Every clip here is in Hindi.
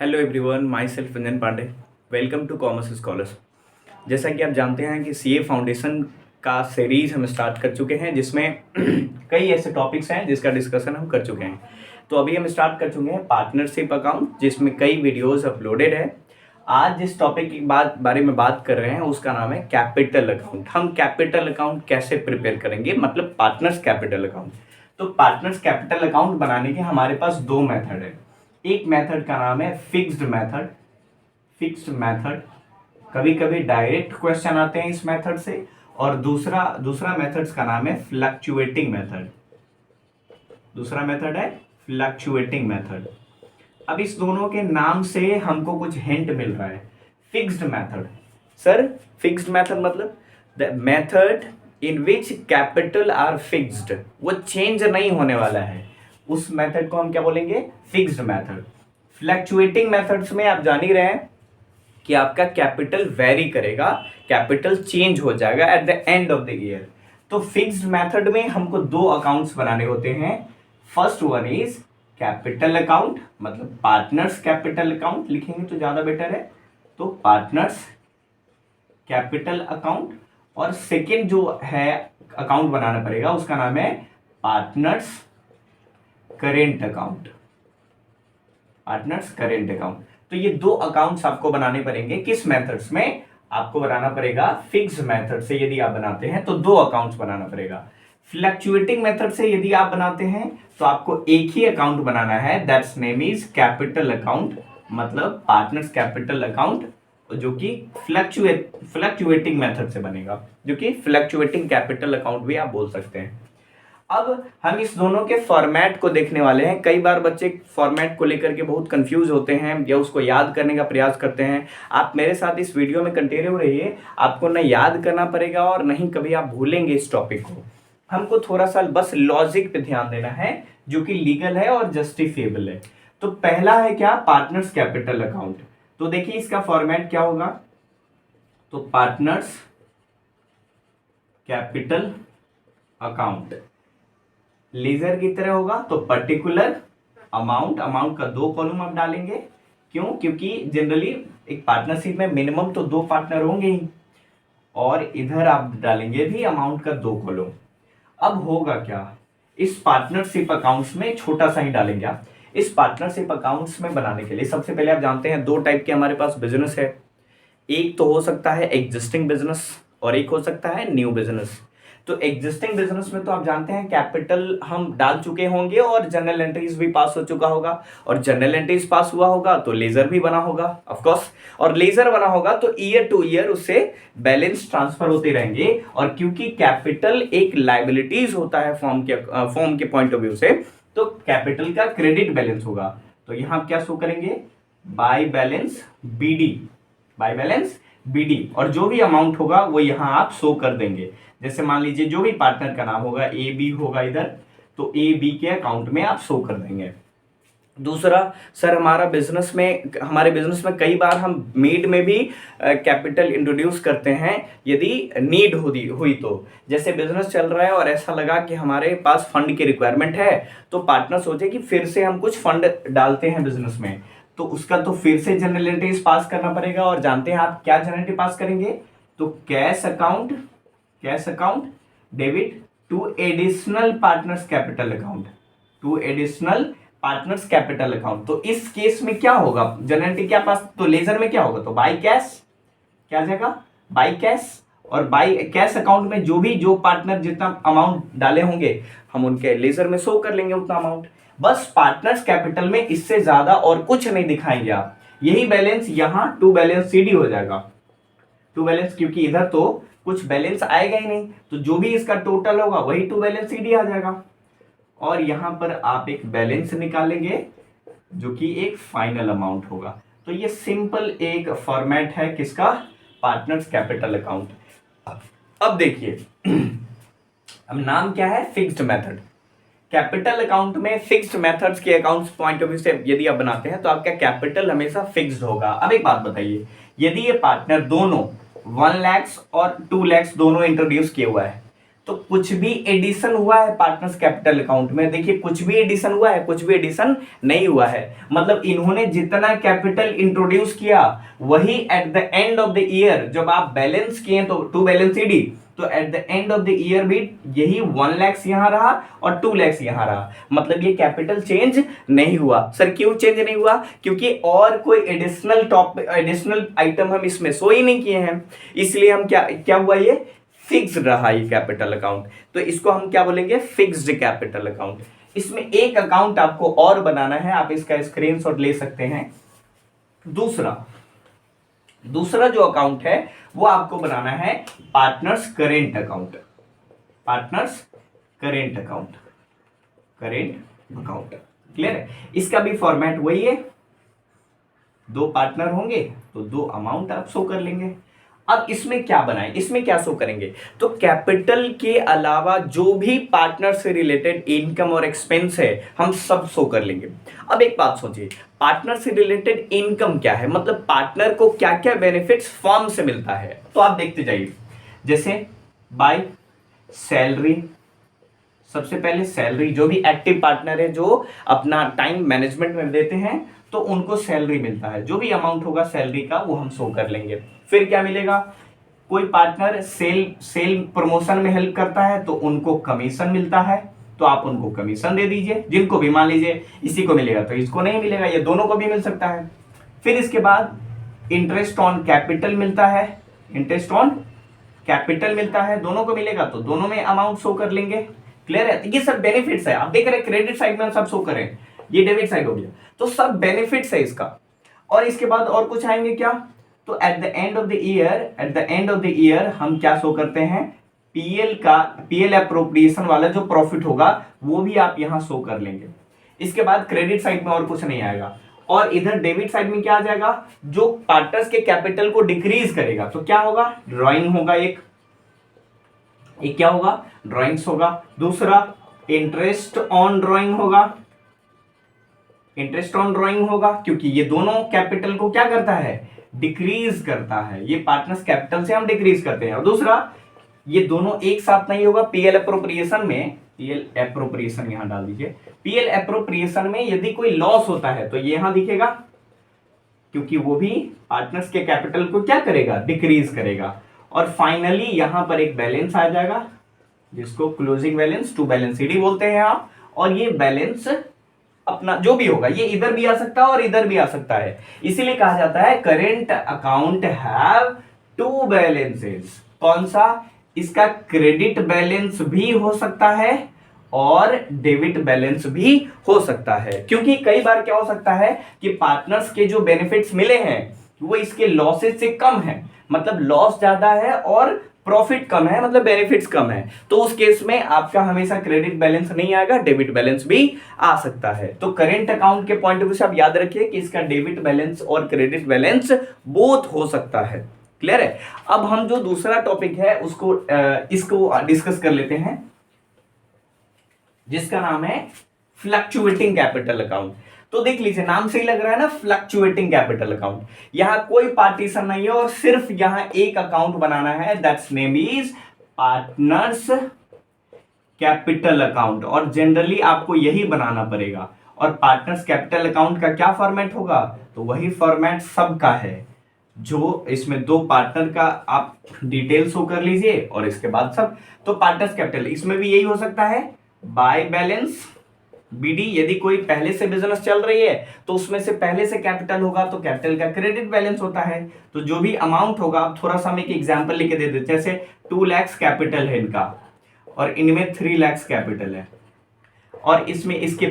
Hello everyone, myself Anjan Pandey. Welcome to commerce scholars. जैसा कि आप जानते हैं कि सीए फाउंडेशन का सीरीज़ हम स्टार्ट कर चुके हैं, जिसमें कई ऐसे टॉपिक्स हैं जिसका डिस्कशन हम कर चुके हैं। तो अभी हम स्टार्ट कर चुके हैं पार्टनरशिप अकाउंट, जिसमें कई वीडियोस अपलोडेड है। आज जिस टॉपिक की बारे में बात कर रहे हैं उसका नाम है कैपिटल अकाउंट। हम कैपिटल अकाउंट कैसे प्रिपेयर करेंगे, मतलब पार्टनर्स कैपिटल अकाउंट। तो पार्टनर्स कैपिटल अकाउंट बनाने के हमारे पास दो मेथड है। एक मेथड का नाम है फिक्स्ड मेथड। कभी कभी डायरेक्ट क्वेश्चन आते हैं इस मेथड से, और दूसरा मेथड का नाम है फ्लक्चुएटिंग मेथड। दूसरा मेथड है फ्लक्चुएटिंग मेथड। अब इस दोनों के नाम से हमको कुछ हिंट मिल रहा है। Fixed method, sir fixed method मतलब the method in which capital are fixed, वो चेंज नहीं होने वाला है, उस मेथड को हम क्या बोलेंगे? Fixed method. फ्लक्चुएटिंग मेथड्स में आप जान ही रहे हैं कि आपका कैपिटल वेरी करेगा, कैपिटल चेंज हो जाएगा at the end of the year. तो फिक्स्ड मेथड में हमको दो अकाउंट्स बनाने होते हैं। First one is capital account, मतलब पार्टनर्स कैपिटल अकाउंट लिखेंगे तो ज्यादा बेटर है। तो पार्टनर्स कैपिटल अकाउंट, और सेकेंड जो है अकाउंट बनाना पड़ेगा उसका नाम है partners current account. Partners current account. तो ये दो अकाउंट्स आपको बनाने पड़ेंगे। किस मेथड्स में? आपको बनाना पड़ेगा फिक्स्ड मेथड से। यदि आप बनाते हैं तो दो अकाउंट्स बनाना पड़ेगा। फ्लक्चुएटिंग मेथड से यदि आप बनाते हैं तो आपको एक ही अकाउंट बनाना है, that's name is capital account, मतलब पार्टनर्स कैपिटल अकाउंट, जो कि फ्लक्चुएटिंग मेथड से बनेगा, जो कि फ्लक्चुएटिंग कैपिटल अकाउंट भी आप बोल सकते हैं। अब हम इस दोनों के फॉर्मेट को देखने वाले हैं। कई बार बच्चे फॉर्मेट को लेकर के बहुत कंफ्यूज होते हैं या उसको याद करने का प्रयास करते हैं। आप मेरे साथ इस वीडियो में कंटिन्यू रहिए, आपको न याद करना पड़ेगा और नहीं कभी आप भूलेंगे इस टॉपिक को। हमको थोड़ा सा बस लॉजिक पे ध्यान देना है, जो कि लीगल है और जस्टिफिएबल है। तो पहला है क्या? Partners capital account. तो देखिए इसका फॉर्मेट क्या होगा। तो पार्टनर्स कैपिटल अकाउंट लेजर की तरह होगा। तो पर्टिकुलर अमाउंट का दो कॉलम आप डालेंगे। क्यों? क्योंकि जनरली एक पार्टनरशिप में मिनिमम तो दो पार्टनर होंगे ही, और इधर आप डालेंगे भी अमाउंट का दो कॉलम। अब होगा क्या, इस पार्टनरशिप अकाउंट्स में छोटा सा ही डालेंगे आप। इस पार्टनरशिप अकाउंट्स में बनाने के लिए सबसे पहले आप जानते हैं दो टाइप के हमारे पास बिजनेस है। एक तो हो सकता है एग्जिस्टिंग बिजनेस और एक हो सकता है न्यू बिजनेस। तो एग्जिस्टिंग बिजनेस में तो आप जानते हैं कैपिटल हम डाल चुके होंगे और जर्नल एंट्रीज भी पास हो चुका होगा, और जर्नल एंट्रीज पास हुआ होगा तो लेजर भी बना होगा ऑफ कोर्स, और लेजर बना होगा तो ईयर टू ईयर उससे बैलेंस ट्रांसफर होते रहेंगे। और क्योंकि कैपिटल एक लाइबिलिटीज होता है फॉर्म के पॉइंट ऑफ व्यू से, तो कैपिटल का क्रेडिट बैलेंस होगा। तो यहां क्या शो करेंगे? By balance BD, by balance BD, और जो भी अमाउंट होगा वो यहां आप शो कर देंगे। जैसे मान लीजिए जो भी पार्टनर का नाम होगा, ए बी होगा इधर, तो ए बी के अकाउंट में आप शो कर देंगे। दूसरा, सर हमारे बिजनेस में कई बार हम मीड में भी कैपिटल इंट्रोड्यूस करते हैं यदि नीड हुई तो। जैसे बिजनेस चल रहा है और ऐसा लगा कि हमारे पास फंड की रिक्वायरमेंट है, तो पार्टनर सोचे कि फिर से हम कुछ फंड डालते हैं बिजनेस में, तो उसका तो फिर से जनरल एंट्रीज पास करना पड़ेगा। और जानते हैं आप क्या जनरल एंट्री पास करेंगे? तो cash account debit to additional partners capital account, to additional partners capital account. तो इस केस में क्या होगा? जनरल एंट्री क्या पास, तो लेजर में क्या होगा? तो बाय कैश, क्या आ जाएगा? By cash. और बाय कैश अकाउंट में जो पार्टनर जितना अमाउंट डाले होंगे हम उनके लेजर में शो कर लेंगे उतना अमाउंट। बस पार्टनर्स कैपिटल में इससे ज्यादा और कुछ नहीं दिखाएंगे आप। यही बैलेंस यहां टू बैलेंस सीडी हो जाएगा। टू बैलेंस, क्योंकि इधर तो कुछ बैलेंस आएगा ही नहीं, तो जो भी इसका टोटल होगा वही टू बैलेंस सीडी आ जाएगा। और यहां पर आप एक बैलेंस निकालेंगे जो कि एक फाइनल अमाउंट होगा। तो ये सिंपल एक फॉर्मेट है किसका? Partners capital account. अब देखिए अब नाम क्या है? Fixed method. कैपिटल अकाउंट में फिक्स्ड मेथड्स के अकाउंट्स पॉइंट ऑफ व्यू से यदि आप बनाते हैं तो आपका कैपिटल हमेशा फिक्स्ड होगा। अब एक बात बताइए, यदि ये पार्टनर दोनों 1 लाख और 2 लाख दोनों इंट्रोड्यूस किए हुआ है, तो कुछ भी एडिशन हुआ है पार्टनर्स कैपिटल अकाउंट में, देखिए कुछ भी एडिशन हुआ है, कुछ भी एडिशन नहीं हुआ है, मतलब इन्होंने जितना कैपिटल इंट्रोड्यूस किया वही at the end of the year जब आप बैलेंस किए तो टू बैलेंस ईडी, तो at the end of the year भी यही 1 लाख यहां रहा और 2 लाख यहां रहा, मतलब ये कैपिटल चेंज नहीं हुआ। सर क्यों चेंज नहीं हुआ? क्योंकि और कोई एडिशनल आइटम हम इसमें शो ही नहीं किए हैं, इसलिए हम क्या हुआ, ये फिक्स रहा ये कैपिटल अकाउंट, तो इसको हम क्या बोलेंगे, फिक्स्ड कैपिटल अकाउंट। इसमें एक अकाउंट आपको और बनाना है, आप इसका स्क्रीनशॉट ले सकते हैं। दूसरा जो अकाउंट है वो आपको बनाना है partners current account, partners current account, current account. Clear है? इसका भी फॉर्मेट वही है, 2 पार्टनर होंगे तो 2 अमाउंट आप शो कर लेंगे। अब इसमें क्या बनाएं, इसमें क्या शो करेंगे, तो कैपिटल के अलावा जो भी पार्टनर से रिलेटेड इनकम और एक्सपेंस है हम सब शो कर लेंगे। अब एक बात सोचिए, पार्टनर से रिलेटेड इनकम क्या है, मतलब पार्टनर को क्या क्या बेनिफिट्स फर्म से मिलता है, तो आप देखते जाइए। जैसे बाय सैलरी, सबसे पहले सैलरी, जो भी एक्टिव पार्टनर है जो अपना टाइम मैनेजमेंट में देते हैं तो उनको सैलरी मिलता है, जो भी अमाउंट होगा सैलरी का वो हम शो कर लेंगे। फिर क्या मिलेगा, कोई पार्टनर सेल प्रमोशन में हेल्प करता है तो उनको कमीशन मिलता है, तो आप उनको कमीशन दे दीजिए, जिनको भी मान लीजिए इसी को मिलेगा तो इसको नहीं मिलेगा, ये दोनों को भी मिल सकता है। फिर इसके बाद इंटरेस्ट ऑन कैपिटल मिलता है, इंटरेस्ट ऑन कैपिटल मिलता है, दोनों को मिलेगा तो दोनों में अमाउंट शो कर लेंगे। क्लियर है? ये सब बेनिफिट्स है, आप देख रहे हैं क्रेडिट साइड में सब शो करें, ये डेबिट साइड हो गया, तो सब बेनिफिट्स है इसका। और इसके बाद और कुछ आएंगे क्या, तो at the end of the year हम क्या शो करते हैं, पीएल एप्रोप्रिएशन वाला जो प्रॉफिट होगा वो भी आप यहां शो कर लेंगे। इसके बाद क्रेडिट साइड में और कुछ नहीं आएगा, और इधर डेबिट साइड में क्या आ जाएगा, जो पार्टनर्स के कैपिटल को डिक्रीज करेगा तो क्या होगा, ड्रॉइंग होगा, एक क्या होगा, ड्रॉइंग्स होगा। दूसरा इंटरेस्ट ऑन ड्रॉइंग होगा, इंटरेस्ट ऑन ड्रॉइंग होगा, क्योंकि ये दोनों कैपिटल को क्या करता है, डिक्रीज करता है, ये पार्टनर्स कैपिटल से हम डिक्रीज करते हैं। और दूसरा ये दोनों एक साथ नहीं होगा, पीएल एप्रोप्रिएशन में, पीएल एप्रोप्रिएशन यहां डाल दीजिए, पीएल एप्रोप्रिएशन में यदि कोई लॉस होता है तो ये यहां दिखेगा, क्योंकि वो भी पार्टनर्स के कैपिटल को क्या करेगा, डिक्रीज करेगा। और फाइनली यहां पर एक बैलेंस आ जाएगा जिसको closing balance to balance ED बोलते हैं आप, और ये बैलेंस अपना जो भी होगा ये इधर भी आ सकता है और इधर भी आ सकता है, इसीलिए कहा जाता है करेंट अकाउंट हैव 2 बैलेंसेस। कौन सा, इसका क्रेडिट बैलेंस भी हो सकता है और डेबिट बैलेंस भी हो सकता है, क्योंकि कई बार क्या हो सकता है कि पार्टनर्स के जो बेनिफिट्स मिले हैं वो इसके लॉसेस से कम है, मतलब लॉस ज्यादा है और प्रॉफिट कम है, मतलब बेनिफिट्स कम है, तो उस केस में आपका हमेशा क्रेडिट बैलेंस नहीं आएगा, डेबिट बैलेंस भी आ सकता है। तो करेंट अकाउंट के पॉइंट ऑफ व्यू से आप याद रखिए कि इसका डेबिट बैलेंस और क्रेडिट बैलेंस बोथ हो सकता है। क्लियर है? अब हम जो दूसरा टॉपिक है उसको इसको डिस्कस कर लेते हैं, जिसका नाम है फ्लक्चुएटिंग कैपिटल अकाउंट। तो देख लीजिए नाम से ही लग रहा है ना, फ्लक्चुएटिंग कैपिटल अकाउंट। यहां कोई पार्टीशन नहीं है और सिर्फ यहां एक अकाउंट बनाना है, that's name is partners capital account, और जनरली आपको यही बनाना पड़ेगा। और पार्टनर्स कैपिटल अकाउंट का क्या फॉर्मेट होगा, तो वही फॉर्मेट सबका है, जो इसमें 2 पार्टनर का आप डिटेल शो कर लीजिए और इसके बाद सब। तो पार्टनर्स कैपिटल इसमें भी यही हो सकता है, बाय बैलेंस बीडी, यदि कोई पहले से बिजनेस चल रही है तो उसमें से पहले से कैपिटल होगा तो कैपिटल का क्रेडिट बैलेंस होता है, तो जो भी अमाउंट होगा, आप थोड़ा सा मैं एक एग्जांपल लिख के दे देते, जैसे 2 लाख कैपिटल है इनका और इनमें 3 लाख कैपिटल है, और इसमें इसके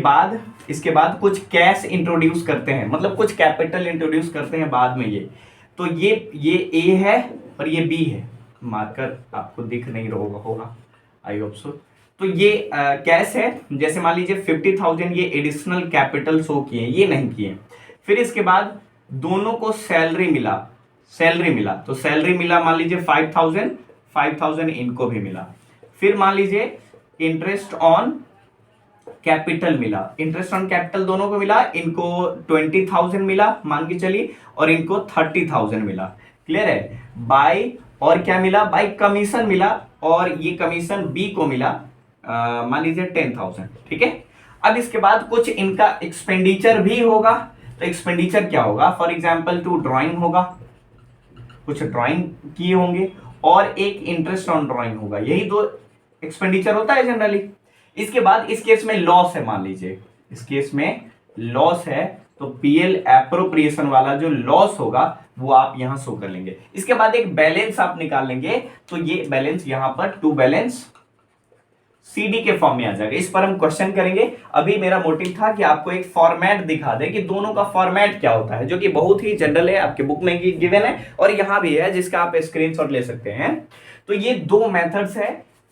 बाद कुछ कैश इंट्रोड्यूस करते हैं, मतलब कुछ कैपिटल इंट्रोड्यूस करते हैं बाद में, ये तो ये ए है और ये बी है, मार्कर आपको दिख नहीं रहा होगा, आई होप सो। तो ये कैश है, जैसे मान लीजिए 50,000 ये एडिशनल कैपिटल शो किए, ये नहीं किए। फिर इसके बाद दोनों को सैलरी मिला, तो सैलरी मिला मान लीजिए 5,000 इनको भी मिला। फिर मान लीजिए इंटरेस्ट ऑन कैपिटल मिला, इंटरेस्ट ऑन कैपिटल दोनों को मिला, इनको 20,000 मिला मान के चलिए, और इनको 30,000 मिला। क्लियर है? बाय और क्या मिला भाई, कमीशन मिला, और ये कमीशन बी को मिला मान लीजिए 10,000, ठीक है। अब इसके बाद कुछ इनका एक्सपेंडिचर भी होगा, तो एक्सपेंडिचर क्या होगा, फॉर एग्जाम्पल टू ड्राइंग होगा, कुछ ड्राइंग किए होंगे, और एक इंटरेस्ट ऑन ड्राइंग होगा, यही दो एक्सपेंडिचर होता है जनरली। इसके बाद इस केस में लॉस है, मान लीजिए इस केस में लॉस है, तो पीएल एप्रोप्रिएशन वाला जो लॉस होगा वो आप यहां शो कर लेंगे। इसके बाद एक बैलेंस आप निकाल लेंगे, तो ये बैलेंस यहां पर टू बैलेंस सीडी के फॉर्म में आ जाएगा। इस पर हम क्वेश्चन करेंगे। अभी मेरा मोटिव था कि आपको एक फॉर्मेट दिखा दे कि दोनों का फॉर्मेट क्या होता है, जो कि बहुत ही जनरल है, आपके बुक में गिवन है और यहां भी है, जिसका आप स्क्रीनशॉट ले सकते हैं। तो ये दो मेथड्स है,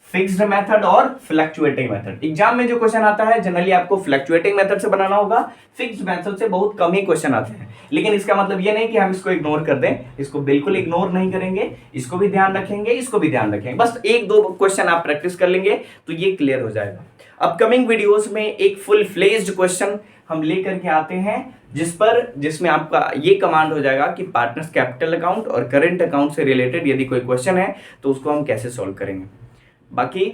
फिक्स्ड मेथड और फ्लक्चुएटिंग मेथड। एग्जाम में जो क्वेश्चन आता है जनरली आपको फ्लक्चुएटिंग मेथड से बनाना होगा, फिक्स्ड मेथड से बहुत कम ही क्वेश्चन आते हैं। लेकिन इसका मतलब ये नहीं कि हम इसको इग्नोर कर दें, इसको बिल्कुल इग्नोर नहीं करेंगे, इसको भी ध्यान रखेंगे, इसको भी ध्यान रखेंगे। बस एक दो क्वेश्चन आप प्रैक्टिस कर लेंगे तो ये क्लियर हो जाएगा। अपकमिंग वीडियोस में एक फुल फ्लेज्ड क्वेश्चन हम लेकर के आते हैं, जिसमें आपका ये कमांड हो जाएगा कि पार्टनर्स कैपिटल अकाउंट और करंट अकाउंट से रिलेटेड यदि कोई क्वेश्चन है तो उसको हम कैसे सॉल्व करेंगे। बाकी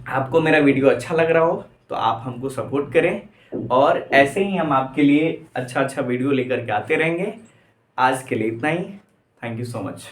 आपको मेरा वीडियो अच्छा लग रहा हो तो आप हमको सपोर्ट करें, और ऐसे ही हम आपके लिए अच्छा अच्छा वीडियो लेकर के आते रहेंगे। आज के लिए इतना ही। Thank you so much.